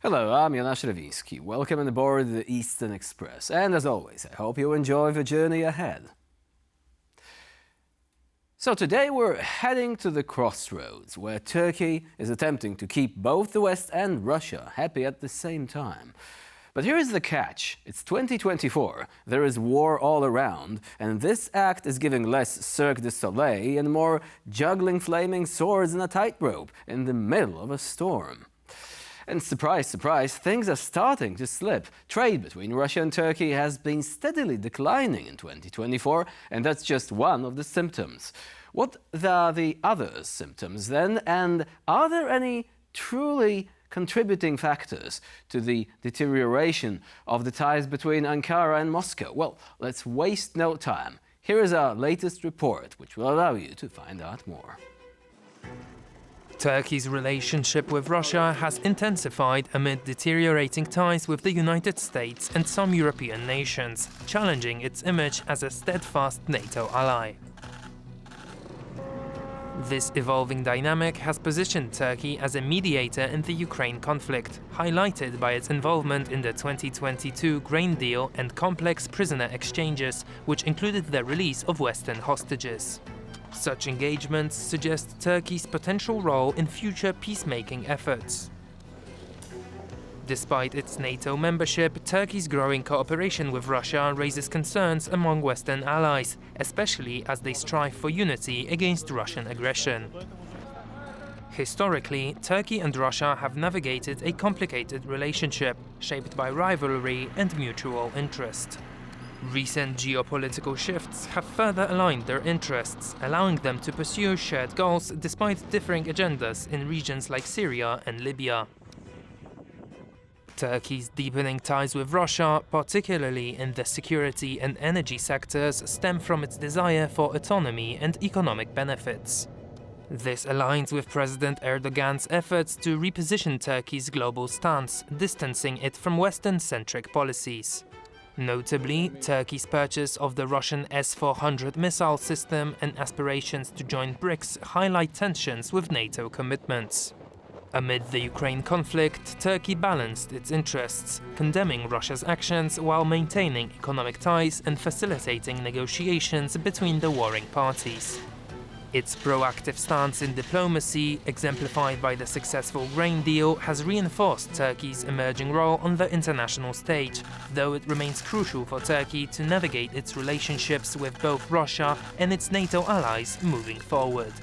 Hello, I'm Jonasz Rewiński. Welcome on board the Eastern Express. And as always, I hope you enjoy the journey ahead. So today we're heading to the crossroads, where Turkey is attempting to keep both the West and Russia happy at the same time. But here is the catch. It's 2024, there is war all around, and this act is giving less Cirque du Soleil and more juggling flaming swords and a tightrope in the middle of a storm. And surprise, surprise, things are starting to slip. Trade between Russia and Turkey has been steadily declining in 2024, and that's just one of the symptoms. What are the other symptoms then, and are there any truly contributing factors to the deterioration of the ties between Ankara and Moscow? Well, let's waste no time. Here is our latest report, which will allow you to find out more. Turkey's relationship with Russia has intensified amid deteriorating ties with the United States and some European nations, challenging its image as a steadfast NATO ally. This evolving dynamic has positioned Turkey as a mediator in the Ukraine conflict, highlighted by its involvement in the 2022 grain deal and complex prisoner exchanges, which included the release of Western hostages. Such engagements suggest Turkey's potential role in future peacemaking efforts. Despite its NATO membership, Turkey's growing cooperation with Russia raises concerns among Western allies, especially as they strive for unity against Russian aggression. Historically, Turkey and Russia have navigated a complicated relationship, shaped by rivalry and mutual interest. Recent geopolitical shifts have further aligned their interests, allowing them to pursue shared goals despite differing agendas in regions like Syria and Libya. Turkey's deepening ties with Russia, particularly in the security and energy sectors, stem from its desire for autonomy and economic benefits. This aligns with President Erdogan's efforts to reposition Turkey's global stance, distancing it from Western-centric policies. Notably, Turkey's purchase of the Russian S-400 missile system and aspirations to join BRICS highlight tensions with NATO commitments. Amid the Ukraine conflict, Turkey balanced its interests, condemning Russia's actions while maintaining economic ties and facilitating negotiations between the warring parties. Its proactive stance in diplomacy, exemplified by the successful grain deal, has reinforced Turkey's emerging role on the international stage, though it remains crucial for Turkey to navigate its relationships with both Russia and its NATO allies moving forward.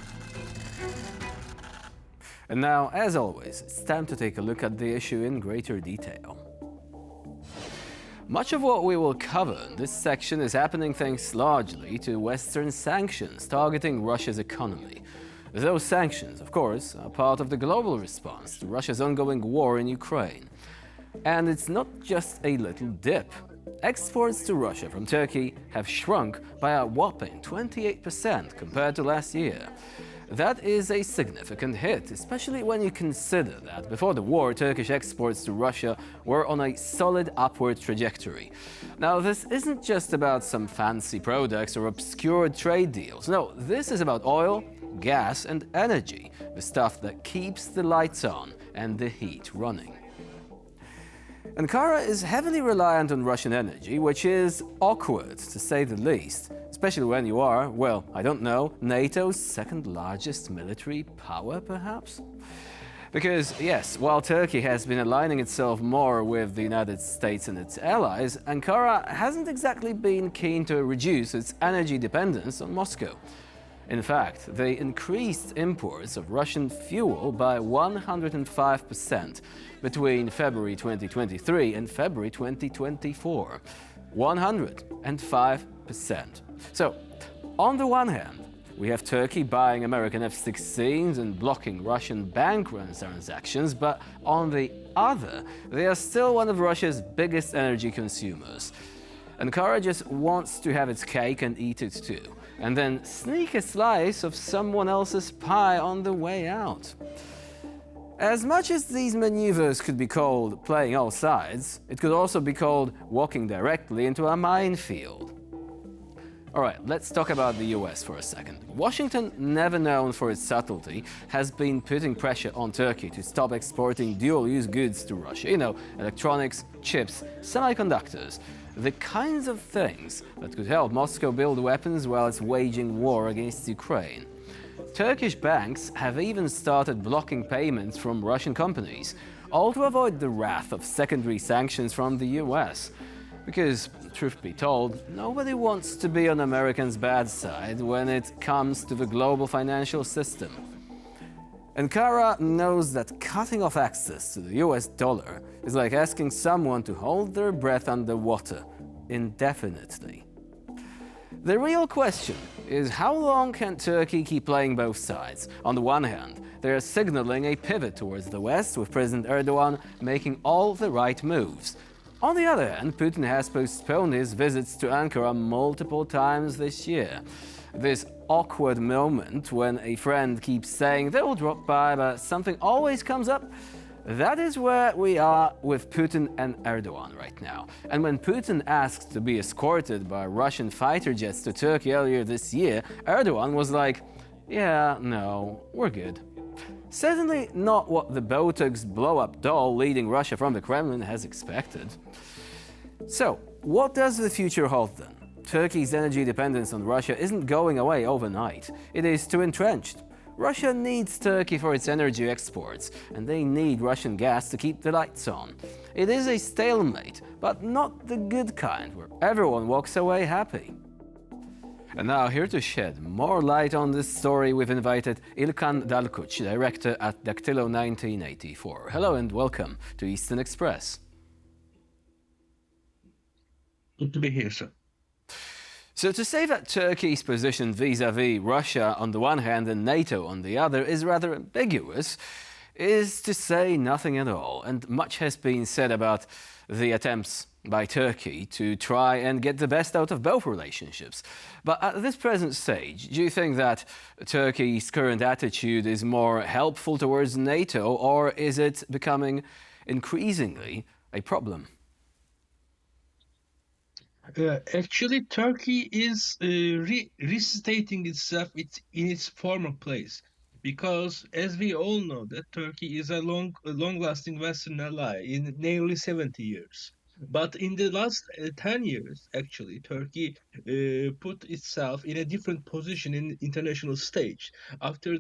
And now, as always, it's time to take a look at the issue in greater detail. Much of what we will cover in this section is happening thanks largely to Western sanctions targeting Russia's economy. Those sanctions, of course, are part of the global response to Russia's ongoing war in Ukraine. And it's not just a little dip. Exports to Russia from Turkey have shrunk by a whopping 28% compared to last year. That is a significant hit, especially when you consider that before the war, Turkish exports to Russia were on a solid upward trajectory. Now, this isn't just about some fancy products or obscure trade deals. No, this is about oil, gas and energy, the stuff that keeps the lights on and the heat running. Ankara is heavily reliant on Russian energy, which is awkward, to say the least, especially when you are, well, I don't know, NATO's second largest military power, perhaps? Because, yes, while Turkey has been aligning itself more with the United States and its allies, Ankara hasn't exactly been keen to reduce its energy dependence on Moscow. In fact, they increased imports of Russian fuel by 105% between February 2023 and February 2024. 105%. So, on the one hand, we have Turkey buying American F-16s and blocking Russian bank run transactions, but on the other, they are still one of Russia's biggest energy consumers. Ankara just wants to have its cake and eat it too, and then sneak a slice of someone else's pie on the way out. As much as these maneuvers could be called playing all sides, it could also be called walking directly into a minefield. All right, let's talk about the US for a second. Washington, never known for its subtlety, has been putting pressure on Turkey to stop exporting dual-use goods to Russia. You know, electronics, chips, semiconductors. The kinds of things that could help Moscow build weapons while it's waging war against Ukraine. Turkish banks have even started blocking payments from Russian companies, all to avoid the wrath of secondary sanctions from the US. Because, truth be told, nobody wants to be on Americans' bad side when it comes to the global financial system. Ankara knows that cutting off access to the US dollar is like asking someone to hold their breath underwater indefinitely. The real question is, how long can Turkey keep playing both sides? On the one hand, they are signaling a pivot towards the West, with President Erdogan making all the right moves. On the other hand, Putin has postponed his visits to Ankara multiple times this year. This awkward moment when a friend keeps saying they will drop by, but something always comes up. That is where we are with Putin and Erdogan right now. And when Putin asked to be escorted by Russian fighter jets to Turkey earlier this year, Erdogan was like, yeah, no, we're good. Certainly not what the Botox blow-up doll leading Russia from the Kremlin has expected. So, what does the future hold then? Turkey's energy dependence on Russia isn't going away overnight. It is too entrenched. Russia needs Turkey for its energy exports, and they need Russian gas to keep the lights on. It is a stalemate, but not the good kind, where everyone walks away happy. And now, here to shed more light on this story, we've invited İlkan Dalkuç, director at Daktilo 1984. Hello and welcome to Eastern Express. Good to be here, sir. So to say that Turkey's position vis-à-vis Russia on the one hand and NATO on the other is rather ambiguous is to say nothing at all. And much has been said about the attempts by Turkey to try and get the best out of both relationships. But at this present stage, do you think that Turkey's current attitude is more helpful towards NATO, or is it becoming increasingly a problem? Actually, Turkey is restating itself in its former place, because as we all know, that Turkey is a long-lasting Western ally in nearly 70 years. But in the last 10 years, actually, Turkey put itself in a different position in the international stage after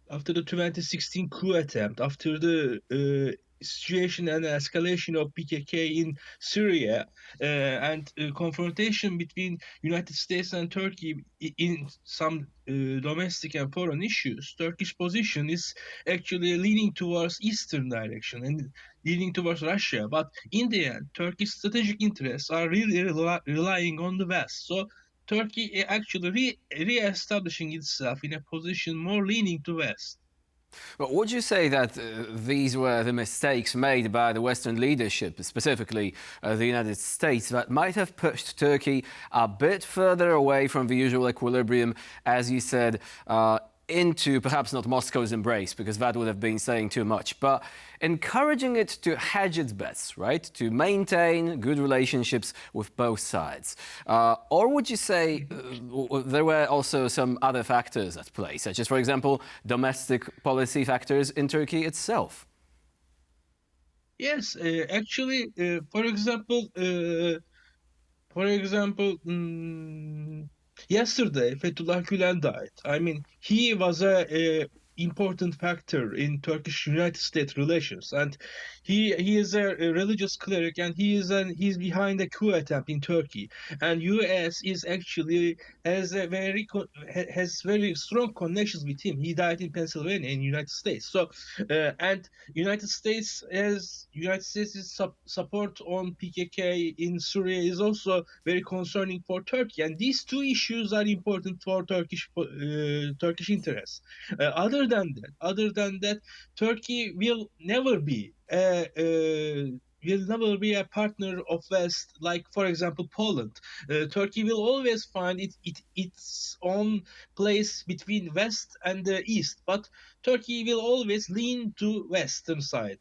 after the 2016 coup attempt, after the situation and escalation of PKK in Syria, and confrontation between United States and Turkey in some domestic and foreign issues, Turkish position is actually leaning towards eastern direction and leaning towards Russia. But in the end, Turkey's strategic interests are really relying on the West. So Turkey actually re-establishing itself in a position more leaning to West. But would you say that these were the mistakes made by the Western leadership, specifically the United States, that might have pushed Turkey a bit further away from the usual equilibrium, as you said, into perhaps not Moscow's embrace, because that would have been saying too much, but encouraging it to hedge its bets, right? To maintain good relationships with both sides. Or would you say there were also some other factors at play, such as, for example, domestic policy factors in Turkey itself? Yes, actually, for example, yesterday Fethullah Gülen died. I mean, he was a important factor in Turkish-United States relations, and he is a religious cleric, and he's behind a coup attempt in Turkey. And U.S. is actually has very strong connections with him. He died in Pennsylvania in United States. So and United States support on PKK in Syria is also very concerning for Turkey, and these two issues are important for Turkish interests. Other than that, Turkey will never be a partner of West, like for example Poland. Turkey will always find its own place between West and the East, but Turkey will always lean to Western side.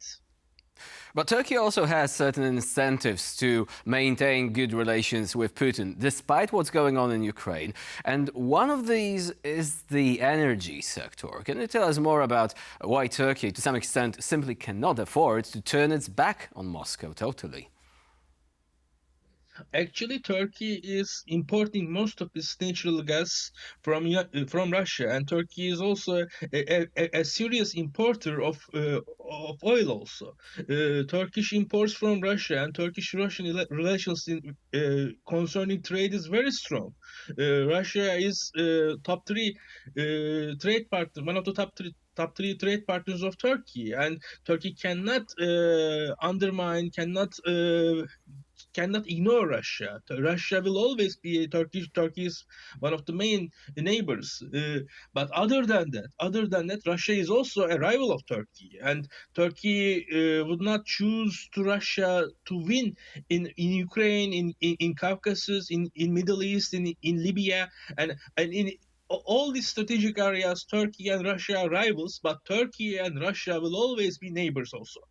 But Turkey also has certain incentives to maintain good relations with Putin, despite what's going on in Ukraine. And one of these is the energy sector. Can you tell us more about why Turkey, to some extent, simply cannot afford to turn its back on Moscow totally? Actually, Turkey is importing most of its natural gas from Russia, and Turkey is also a serious importer of oil. Also, Turkish imports from Russia and Turkish-Russian relations concerning trade is very strong. Russia is top three trade partner, one of the top three trade partners of Turkey, and Turkey cannot undermine, cannot ignore Russia. Russia will always be Turkey is one of the main neighbors. But other than that, Russia is also a rival of Turkey, and Turkey would not choose to Russia to win in Ukraine, in Caucasus, in Middle East, in Libya, and in all these strategic areas. Turkey and Russia are rivals, but Turkey and Russia will always be neighbors also.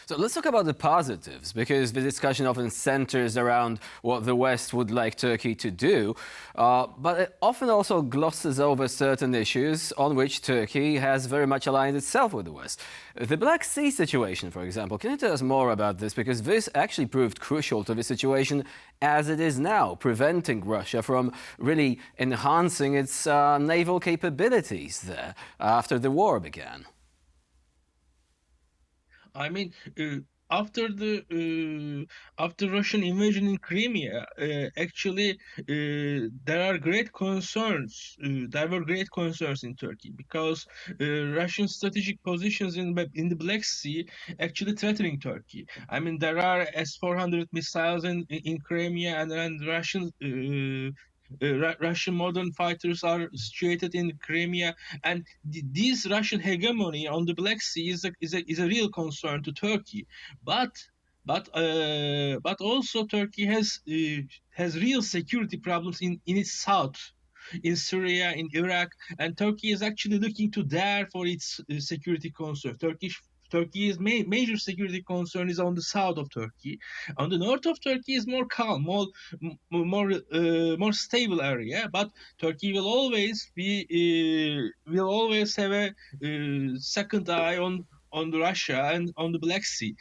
So let's talk about the positives, because the discussion often centers around what the West would like Turkey to do, but it often also glosses over certain issues on which Turkey has very much aligned itself with the West. The Black Sea situation, for example, can you tell us more about this? Because this actually proved crucial to the situation as it is now, preventing Russia from really enhancing its naval capabilities there after the war began. I mean, after Russian invasion in Crimea, actually, there are great concerns. There were great concerns in Turkey because Russian strategic positions in the Black Sea actually threatening Turkey. I mean, there are S-400 missiles in Crimea, and Russian modern fighters are situated in Crimea, and this Russian hegemony on the Black Sea is a real concern to Turkey. But but also Turkey has real security problems in its south, in Syria, in Iraq, and Turkey is actually looking to there for its security concerns. Turkey's major security concern is on the south of Turkey. On the north of Turkey is more calm, more stable area. But Turkey will always have a second eye on the Russia and on the Black Sea.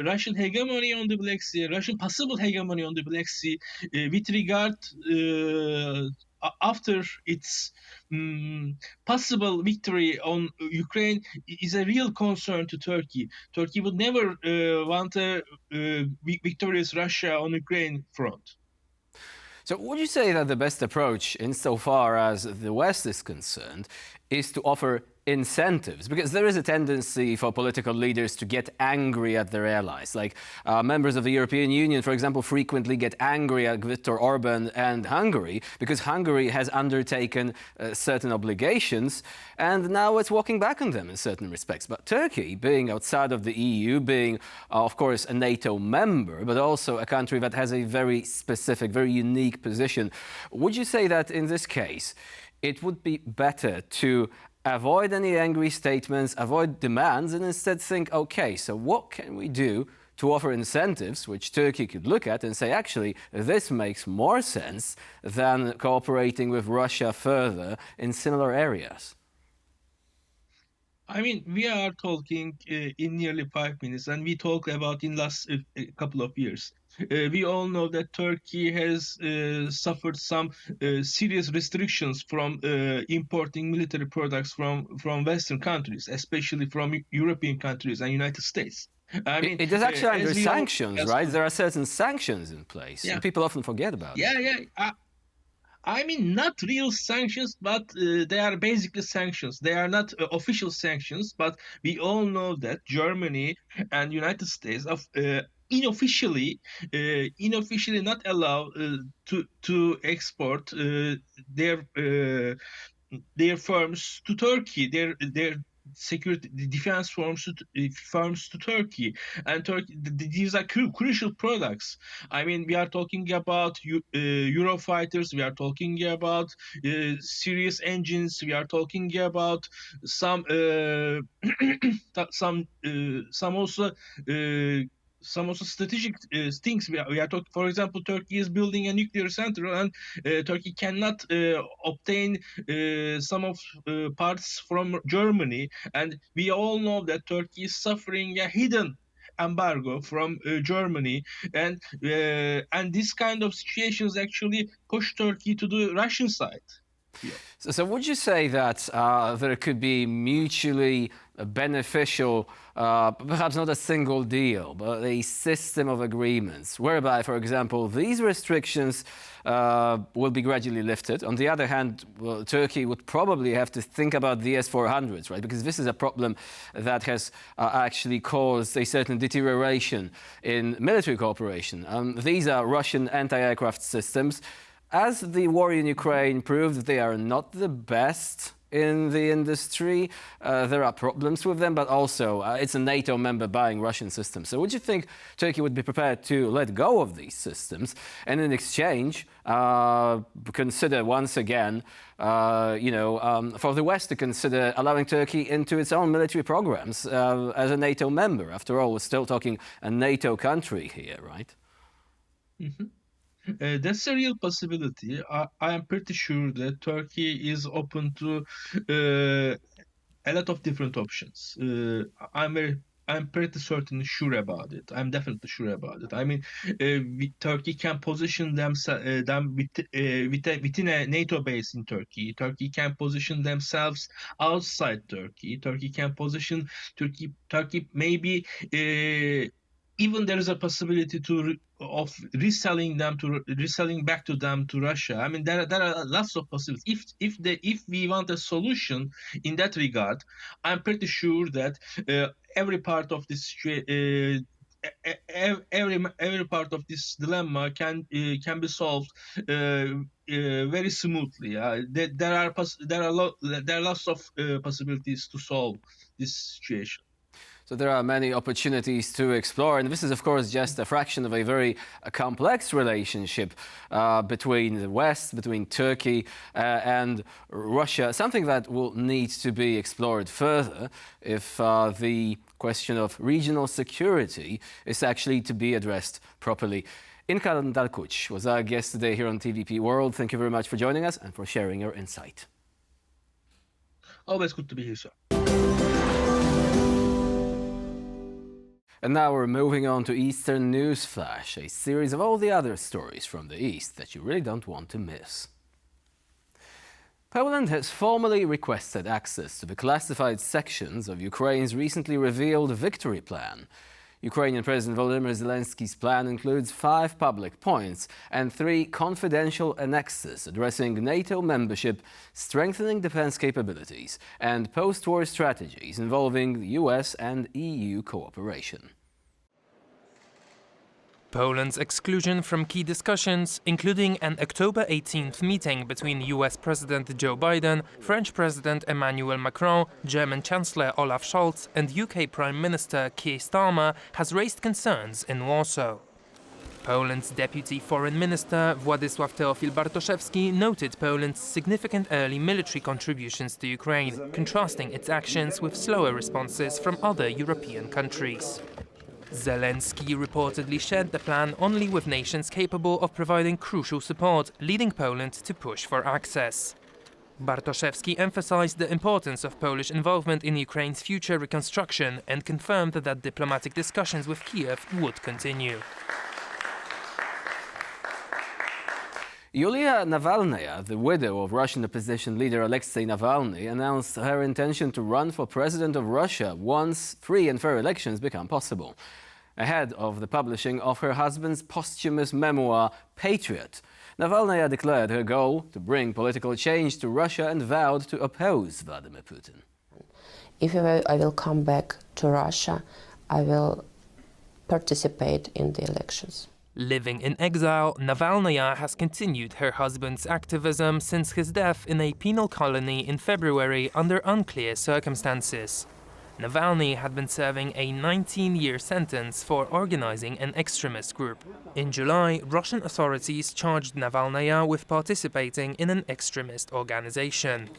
Russian hegemony on the Black Sea, Russian possible hegemony on the Black Sea, with regard after its possible victory on Ukraine is a real concern to Turkey. Turkey would never want a victorious Russia on Ukraine front. So would you say that the best approach, insofar as the West is concerned, is to offer incentives? Because there is a tendency for political leaders to get angry at their allies. Like members of the European Union, for example, frequently get angry at Viktor Orban and Hungary because Hungary has undertaken certain obligations and now it's walking back on them in certain respects. But Turkey, being outside of the EU, being, of course, a NATO member, but also a country that has a very specific, very unique position, would you say that in this case, it would be better to avoid any angry statements, avoid demands, and instead think, okay, so what can we do to offer incentives which Turkey could look at and say, actually, this makes more sense than cooperating with Russia further in similar areas? I mean, we are talking in nearly 5 minutes, and we talk about in last couple of years. We all know that Turkey has suffered some serious restrictions from importing military products from Western countries, especially from European countries and United States. I mean, It is actually under as we all, sanctions, as right? There are certain sanctions in place, yeah, and people often forget about them. yeah. I mean, not real sanctions, but they are basically sanctions. They are not official sanctions, but we all know that Germany and United States of unofficially not allow to export their firms to Turkey. security, the defense firms to Turkey, and these are crucial products. I mean, we are talking about Eurofighters, we are talking about serious engines, we are talking about some some also. Some also strategic things we are talking. For example, Turkey is building a nuclear center, and Turkey cannot obtain some of parts from Germany. And we all know that Turkey is suffering a hidden embargo from Germany, and this kind of situations actually push Turkey to the Russian side. Yeah. So would you say that there could be mutually beneficial, perhaps not a single deal, but a system of agreements, whereby, for example, these restrictions will be gradually lifted? On the other hand, well, Turkey would probably have to think about the S-400s, right? Because this is a problem that has actually caused a certain deterioration in military cooperation. These are Russian anti-aircraft systems. As the war in Ukraine proved, they are not the best in the industry. There are problems with them, but also it's a NATO member buying Russian systems. So would you think Turkey would be prepared to let go of these systems and in exchange consider once again, for the West to consider allowing Turkey into its own military programs as a NATO member? After all, we're still talking a NATO country here, right? Mm-hmm. That's a real possibility. I am pretty sure that Turkey is open to a lot of different options. I'm pretty sure about it. I'm definitely sure about it. I mean, Turkey can position them within a NATO base in Turkey. Turkey can position themselves outside Turkey. Turkey can position Turkey maybe. Even there is a possibility of reselling back to them to Russia. I mean, there are lots of possibilities. If we want a solution in that regard, I'm pretty sure that every part of this every part of this dilemma can be solved very smoothly. There are lots of possibilities to solve this situation. So there are many opportunities to explore, and this is, of course, just a fraction of a very complex relationship between the West, between Turkey and Russia, something that will need to be explored further if the question of regional security is actually to be addressed properly. Ankara Dalkuch was our guest today here on TVP World. Thank you very much for joining us and for sharing your insight. Always good to be here, sir. And now we're moving on to Eastern Newsflash, a series of all the other stories from the East that you really don't want to miss. Poland has formally requested access to the classified sections of Ukraine's recently revealed victory plan. Ukrainian President Volodymyr Zelensky's plan includes 5 public points and 3 confidential annexes addressing NATO membership, strengthening defense capabilities, and post-war strategies involving US and EU cooperation. Poland's exclusion from key discussions, including an October 18th meeting between US President Joe Biden, French President Emmanuel Macron, German Chancellor Olaf Scholz and UK Prime Minister Keir Starmer, has raised concerns in Warsaw. Poland's Deputy Foreign Minister Władysław Teofil Bartoszewski noted Poland's significant early military contributions to Ukraine, contrasting its actions with slower responses from other European countries. Zelensky reportedly shared the plan only with nations capable of providing crucial support, leading Poland to push for access. Bartoszewski emphasized the importance of Polish involvement in Ukraine's future reconstruction and confirmed that diplomatic discussions with Kiev would continue. Yulia Navalnaya, the widow of Russian opposition leader Alexei Navalny, announced her intention to run for president of Russia once free and fair elections become possible. Ahead of the publishing of her husband's posthumous memoir, Patriot, Navalnaya declared her goal to bring political change to Russia and vowed to oppose Vladimir Putin. If I will come back to Russia, I will participate in the elections. Living in exile, Navalnaya has continued her husband's activism since his death in a penal colony in February under unclear circumstances. Navalny had been serving a 19-year sentence for organizing an extremist group. In July, Russian authorities charged Navalnaya with participating in an extremist organization.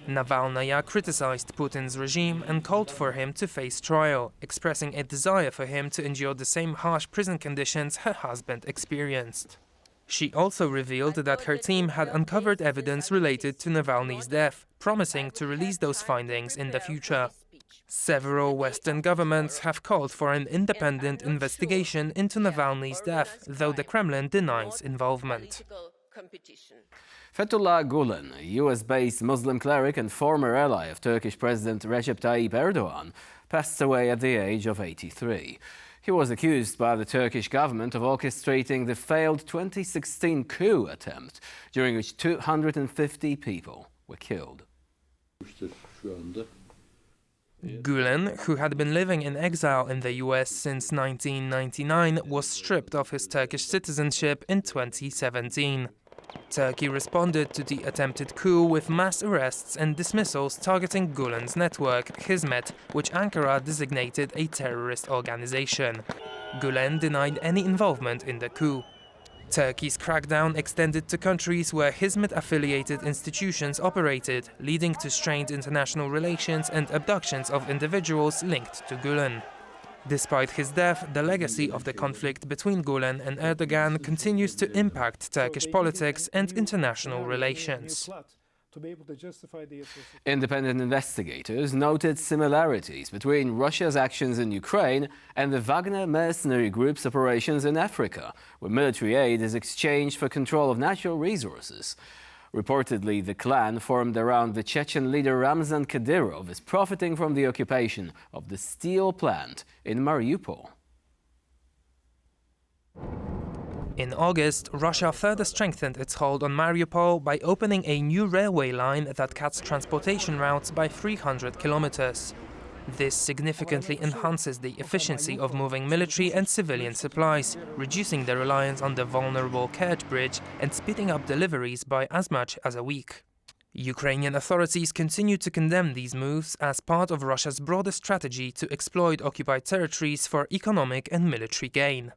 Navalnaya criticized Putin's regime and called for him to face trial, expressing a desire for him to endure the same harsh prison conditions her husband experienced. She also revealed that her team had uncovered evidence related to Navalny's death, promising to release those findings in the future. Several Western governments have called for an independent investigation into Navalny's death, though the Kremlin denies involvement. Fethullah Gulen, a US-based Muslim cleric and former ally of Turkish President Recep Tayyip Erdogan, passed away at the age of 83. He was accused by the Turkish government of orchestrating the failed 2016 coup attempt, during which 250 people were killed. Gulen, who had been living in exile in the US since 1999, was stripped of his Turkish citizenship in 2017. Turkey responded to the attempted coup with mass arrests and dismissals targeting Gulen's network, Hizmet, which Ankara designated a terrorist organization. Gulen denied any involvement in the coup. Turkey's crackdown extended to countries where Hizmet-affiliated institutions operated, leading to strained international relations and abductions of individuals linked to Gulen. Despite his death, the legacy of the conflict between Gulen and Erdogan continues to impact Turkish politics and international relations. Independent investigators noted similarities between Russia's actions in Ukraine and the Wagner mercenary group's operations in Africa, where military aid is exchanged for control of natural resources. Reportedly, the clan formed around the Chechen leader Ramzan Kadyrov is profiting from the occupation of the steel plant in Mariupol. In August, Russia further strengthened its hold on Mariupol by opening a new railway line that cuts transportation routes by 300 kilometers. This significantly enhances the efficiency of moving military and civilian supplies, reducing the reliance on the vulnerable Kerch Bridge and speeding up deliveries by as much as a week. Ukrainian authorities continue to condemn these moves as part of Russia's broader strategy to exploit occupied territories for economic and military gain.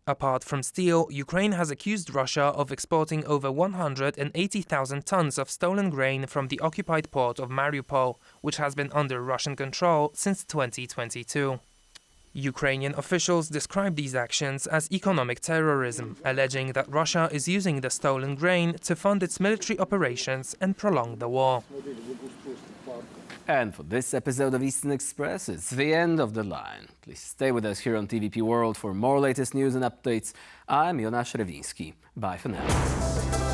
Apart from steel, Ukraine has accused Russia of exporting over 180,000 tons of stolen grain from the occupied port of Mariupol, which has been under Russian control since 2022. Ukrainian officials describe these actions as economic terrorism, alleging that Russia is using the stolen grain to fund its military operations and prolong the war. And for this episode of Eastern Express, it's the end of the line. Please stay with us here on TVP World for more latest news and updates. I'm Jonasz Rewiński. Bye for now.